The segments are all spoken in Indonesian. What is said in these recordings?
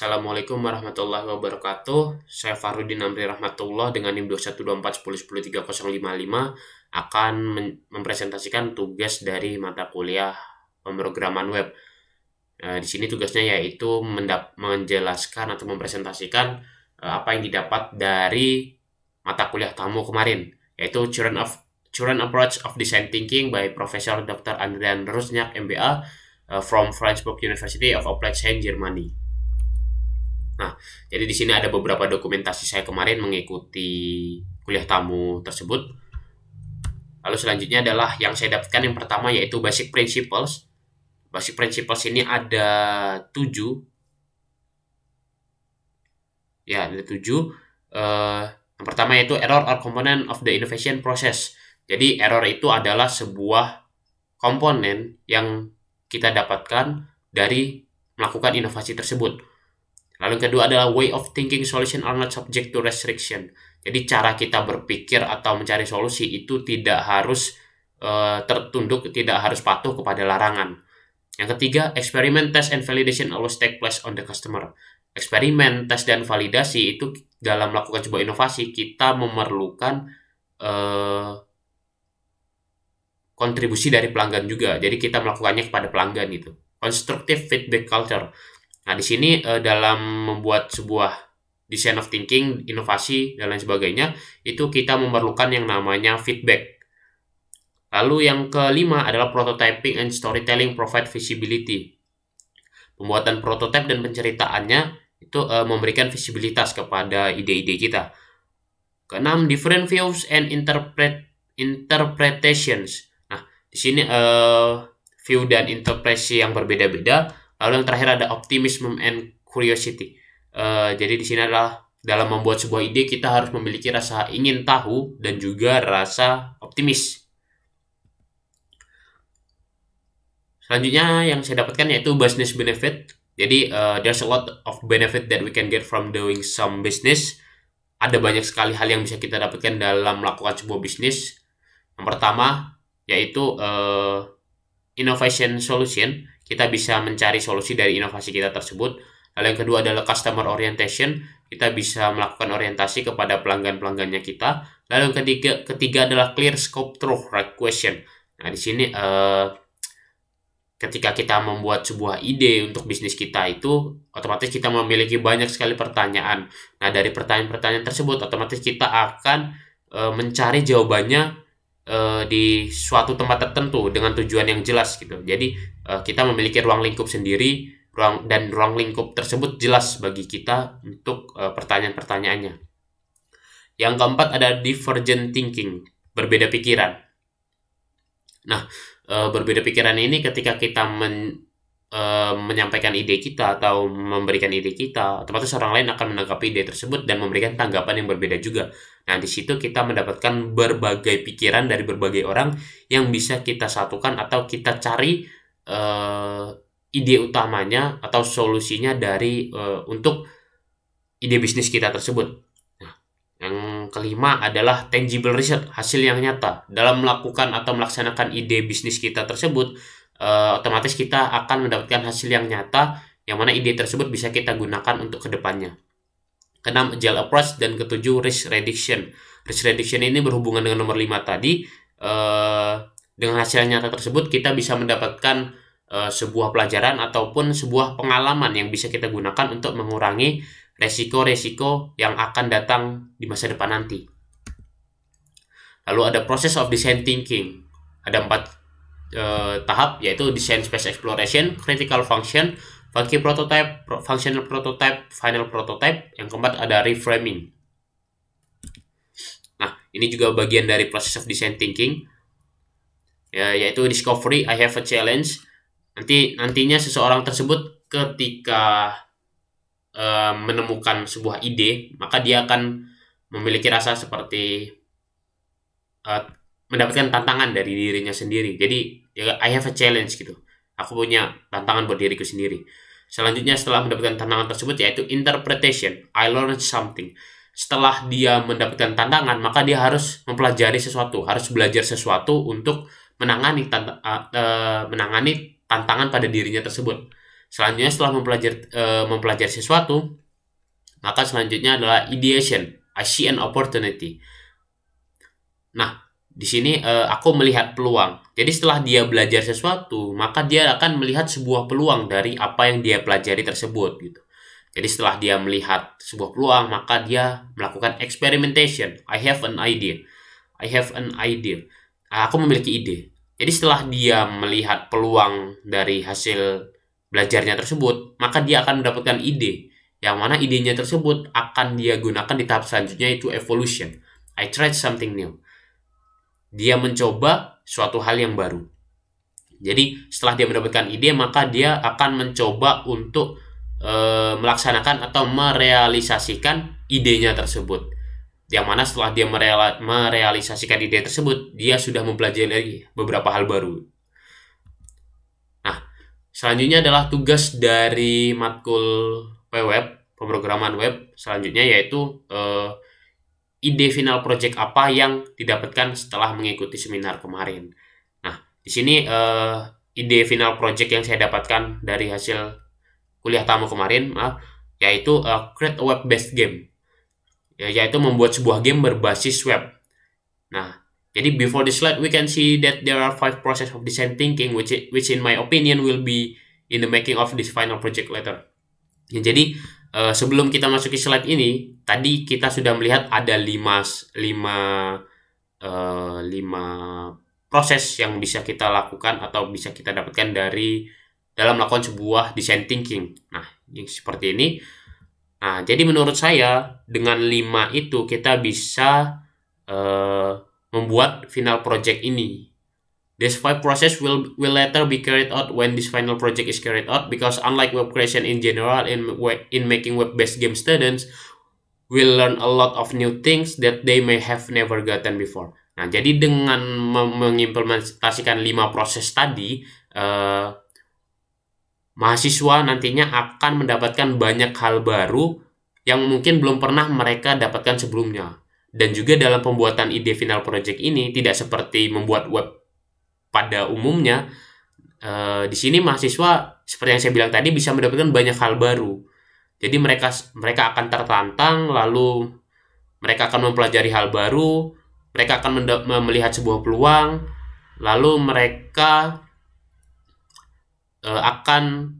Assalamualaikum warahmatullahi wabarakatuh. Saya Farudin Amri Rahmatullah dengan NIM 2124103055 akan mempresentasikan tugas dari mata kuliah pemrograman web. Di sini tugasnya yaitu menjelaskan atau mempresentasikan apa yang didapat dari mata kuliah tamu kemarin, yaitu Current Approach of Design Thinking by Profesor Dr. Andrian Rusniak MBA from Freiburg University of Applied Science Germany. Nah, jadi di sini ada beberapa dokumentasi saya kemarin mengikuti kuliah tamu tersebut. Lalu selanjutnya adalah yang saya dapatkan yang pertama yaitu Basic Principles. Basic Principles ini ada 7. Ya, ada 7. Yang pertama yaitu Error or Component of the Innovation Process. Jadi error itu adalah sebuah komponen yang kita dapatkan dari melakukan inovasi tersebut. Lalu yang kedua adalah way of thinking solution are not subject to restriction. Jadi cara kita berpikir atau mencari solusi itu tidak harus tertunduk, tidak harus patuh kepada larangan. Yang ketiga, experiment, test, and validation always take place on the customer. Eksperimen, tes, dan validasi itu dalam melakukan sebuah inovasi kita memerlukan kontribusi dari pelanggan juga. Jadi kita melakukannya kepada pelanggan itu. Constructive feedback culture. Nah, di sini dalam membuat sebuah design of thinking, inovasi, dan lain sebagainya, itu kita memerlukan yang namanya feedback. Lalu yang kelima adalah prototyping and storytelling provide visibility. Pembuatan prototipe dan penceritaannya itu memberikan visibilitas kepada ide-ide kita. Keenam, different views and interpretations. Nah, di sini view dan interpretasi yang berbeda-beda. Lalu yang terakhir ada optimism and curiosity. Jadi di sini adalah dalam membuat sebuah ide kita harus memiliki rasa ingin tahu dan juga rasa optimis. Selanjutnya yang saya dapatkan yaitu business benefit. Jadi there's a lot of benefit that we can get from doing some business. Ada banyak sekali hal yang bisa kita dapatkan dalam melakukan sebuah bisnis. Yang pertama yaitu innovation solution. Kita bisa mencari solusi dari inovasi kita tersebut. Lalu yang kedua adalah customer orientation. Kita bisa melakukan orientasi kepada pelanggan-pelanggannya kita. Lalu yang ketiga adalah clear scope through right question. Nah, di sini ketika kita membuat sebuah ide untuk bisnis kita itu otomatis kita memiliki banyak sekali pertanyaan. Nah, dari pertanyaan-pertanyaan tersebut otomatis kita akan mencari jawabannya di suatu tempat tertentu dengan tujuan yang jelas gitu. Jadi kita memiliki ruang lingkup sendiri, ruang lingkup tersebut jelas bagi kita untuk pertanyaan-pertanyaannya. Yang keempat ada divergent thinking, berbeda pikiran. Nah, berbeda pikiran ini ketika kita menyampaikan ide kita atau memberikan ide kita, otomatis orang lain akan menanggapi ide tersebut dan memberikan tanggapan yang berbeda juga. Nah, di situ kita mendapatkan berbagai pikiran dari berbagai orang yang bisa kita satukan atau kita cari ide utamanya atau solusinya dari untuk ide bisnis kita tersebut. Nah, yang kelima adalah tangible result, hasil yang nyata. Dalam melakukan atau melaksanakan ide bisnis kita tersebut, otomatis kita akan mendapatkan hasil yang nyata yang mana ide tersebut bisa kita gunakan untuk kedepannya. Keenam, agile approach, dan ketujuh, risk reduction. Risk reduction ini berhubungan dengan nomor 5 tadi. Dengan hasil nyata tersebut kita bisa mendapatkan sebuah pelajaran ataupun sebuah pengalaman yang bisa kita gunakan untuk mengurangi resiko-resiko yang akan datang di masa depan nanti. Lalu ada process of design thinking. Ada 4 tahap, yaitu design space exploration, critical function, funky prototype, functional prototype, final prototype. Yang keempat ada reframing. Nah, ini juga bagian dari process of design thinking, yaitu discovery, I have a challenge. Nantinya seseorang tersebut ketika menemukan sebuah ide, maka dia akan memiliki rasa seperti mendapatkan tantangan dari dirinya sendiri. Jadi ya, I have a challenge gitu. Aku punya tantangan buat diriku sendiri. Selanjutnya setelah mendapatkan tantangan tersebut yaitu interpretation. I learned something. Setelah dia mendapatkan tantangan, maka dia harus mempelajari sesuatu, harus belajar sesuatu untuk menangani tantangan pada dirinya tersebut. Selanjutnya setelah mempelajari sesuatu, maka selanjutnya adalah ideation. I see an opportunity. Nah, di sini aku melihat peluang. Jadi setelah dia belajar sesuatu, maka dia akan melihat sebuah peluang dari apa yang dia pelajari tersebut gitu. Jadi setelah dia melihat sebuah peluang, maka dia melakukan experimentation. I have an idea. I have an idea. Aku memiliki ide. Jadi setelah dia melihat peluang dari hasil belajarnya tersebut, maka dia akan mendapatkan ide. Yang mana idenya tersebut akan dia gunakan di tahap selanjutnya, yaitu evolution. I tried something new. Dia mencoba suatu hal yang baru. Jadi setelah dia mendapatkan ide, maka dia akan mencoba untuk melaksanakan atau merealisasikan idenya tersebut. Yang mana setelah dia merealisasikan ide tersebut, dia sudah mempelajari beberapa hal baru. Nah, selanjutnya adalah tugas dari matkul PWeb, pemrograman web, selanjutnya yaitu ide final project apa yang didapatkan setelah mengikuti seminar kemarin. Nah, di sini ide final project yang saya dapatkan dari hasil kuliah tamu kemarin, yaitu create a web-based game, yaitu membuat sebuah game berbasis web. Nah, jadi before this slide we can see that there are 5 process of design thinking which in my opinion will be in the making of this final project later. Ya, jadi sebelum kita masuki slide ini, tadi kita sudah melihat ada 5 proses yang bisa kita lakukan atau bisa kita dapatkan dalam melakukan sebuah design thinking. Nah, yang seperti ini. Nah, jadi menurut saya dengan 5 itu kita bisa membuat final project ini. This 5 process will later be carried out when this final project is carried out, because unlike web creation in general, in making web-based game, students will learn a lot of new things that they may have never gotten before. Nah, jadi dengan mengimplementasikan 5 proses tadi, mahasiswa nantinya akan mendapatkan banyak hal baru yang mungkin belum pernah mereka dapatkan sebelumnya. Dan juga dalam pembuatan ide final project ini tidak seperti membuat web pada umumnya. Di sini mahasiswa seperti yang saya bilang tadi bisa mendapatkan banyak hal baru. Jadi mereka akan tertantang, lalu mereka akan mempelajari hal baru, mereka akan melihat sebuah peluang, lalu mereka akan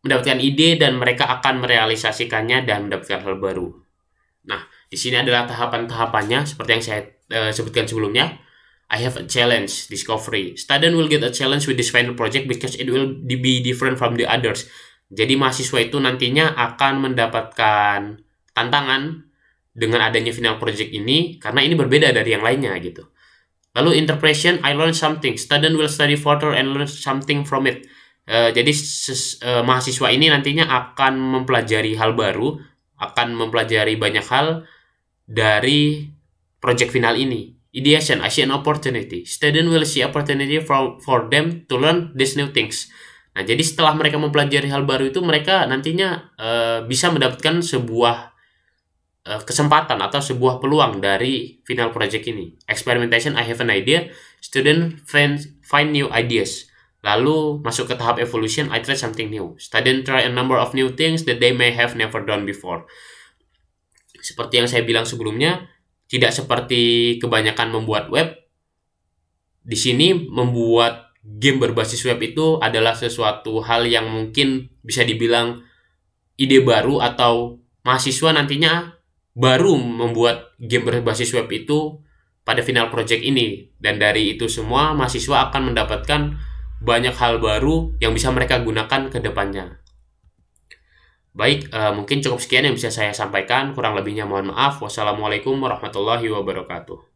mendapatkan ide dan mereka akan merealisasikannya dan mendapatkan hal baru. Nah, di sini adalah tahapan-tahapannya seperti yang saya sebutkan sebelumnya. I have a challenge, discovery. Student will get a challenge with this final project because it will be different from the others. Jadi mahasiswa itu nantinya akan mendapatkan tantangan dengan adanya final project ini karena ini berbeda dari yang lainnya gitu. Lalu interpretation, I learn something. Student will study further and learn something from it. Jadi mahasiswa ini nantinya akan mempelajari hal baru, akan mempelajari banyak hal dari project final ini. Ideation, I see an opportunity. Student will see opportunity for them to learn these new things. Nah, jadi setelah mereka mempelajari hal baru itu, mereka nantinya bisa mendapatkan sebuah kesempatan atau sebuah peluang dari final project ini. Experimentation, I have an idea. Student find new ideas. Lalu masuk ke tahap evolution, I try something new. Student try a number of new things that they may have never done before. Seperti yang saya bilang sebelumnya, tidak seperti kebanyakan membuat web. Di sini membuat game berbasis web itu adalah sesuatu hal yang mungkin bisa dibilang ide baru, atau mahasiswa nantinya baru membuat game berbasis web itu pada final project ini. Dan dari itu semua, mahasiswa akan mendapatkan banyak hal baru yang bisa mereka gunakan ke depannya. Baik, mungkin cukup sekian yang bisa saya sampaikan. Kurang lebihnya mohon maaf. Wassalamualaikum warahmatullahi wabarakatuh.